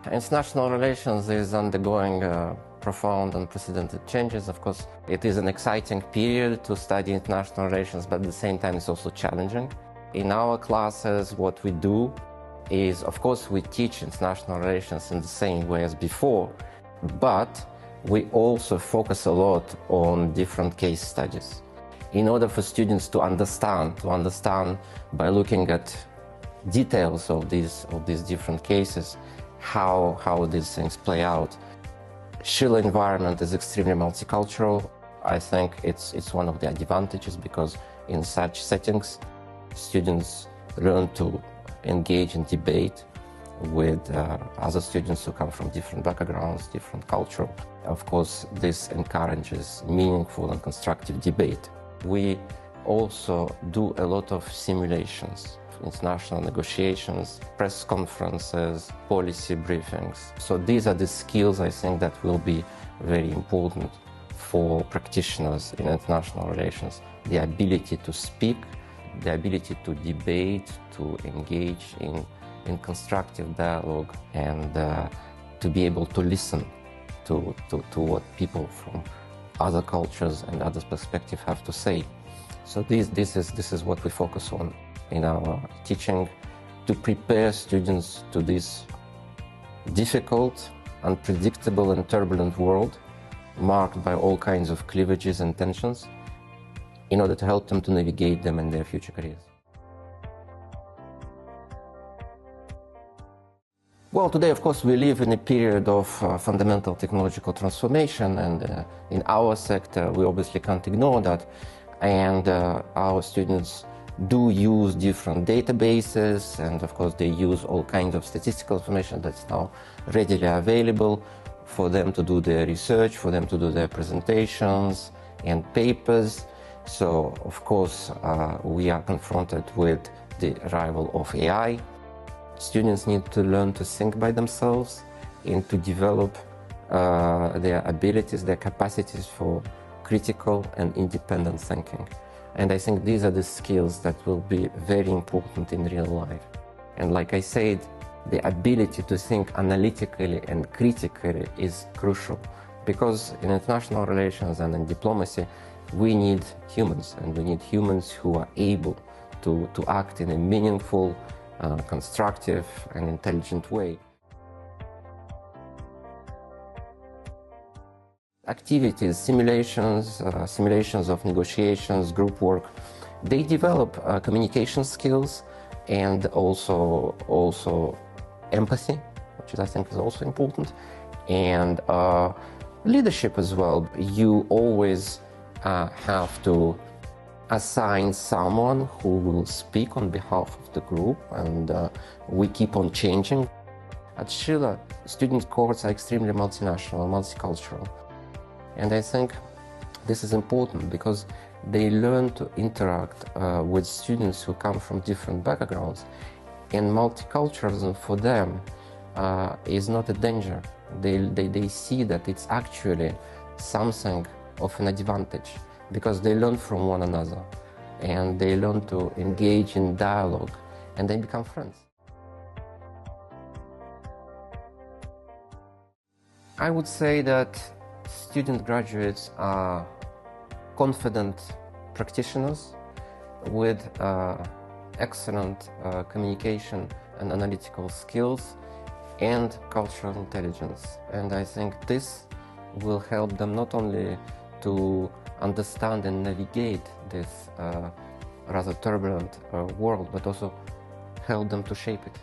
International relations is undergoing profound and unprecedented changes. Of course, it is an exciting period to study international relations, but at the same time it's also challenging. In our classes, what we do is, of course, we teach international relations in the same way as before, but we also focus a lot on different case studies in order for students to understand by looking at details of these different cases, how these things play out. Schiller environment is extremely multicultural. I think it's one of the advantages, because in such settings, students learn to engage in debate with other students who come from different backgrounds, different culture. Of course, this encourages meaningful and constructive debate. We also do a lot of simulations, international negotiations, press conferences, policy briefings. So these are the skills, I think, that will be very important for practitioners in international relations. The ability to speak, the ability to debate, to engage in constructive dialogue, and to be able to listen to what people from other cultures and other perspectives have to say. So this is what we focus on in our teaching, to prepare students to this difficult, unpredictable and turbulent world, marked by all kinds of cleavages and tensions, in order to help them to navigate them in their future careers. Well, today, of course, we live in a period of fundamental technological transformation, and in our sector, we obviously can't ignore that. And our students do use different databases, and of course, they use all kinds of statistical information that's now readily available for them to do their research, for them to do their presentations and papers. So, of course, we are confronted with the arrival of AI. Students need to learn to think by themselves and to develop their abilities, their capacities for critical and independent thinking. And I think these are the skills that will be very important in real life. And like I said, the ability to think analytically and critically is crucial, because in international relations and in diplomacy, we need humans, and we need humans who are able to act in a meaningful, constructive and intelligent way. Activities, simulations of negotiations, group work, they develop communication skills and also empathy, which I think is also important, and leadership as well. You always have to assign someone who will speak on behalf of the group, and we keep on changing. At Schiller, student cohorts are extremely multinational, multicultural. And I think this is important because they learn to interact with students who come from different backgrounds. And multiculturalism for them is not a danger. They see that it's actually something of an advantage, because they learn from one another and they learn to engage in dialogue and they become friends. I would say that student graduates are confident practitioners with excellent communication and analytical skills and cultural intelligence. And I think this will help them not only to understand and navigate this rather turbulent world, but also help them to shape it.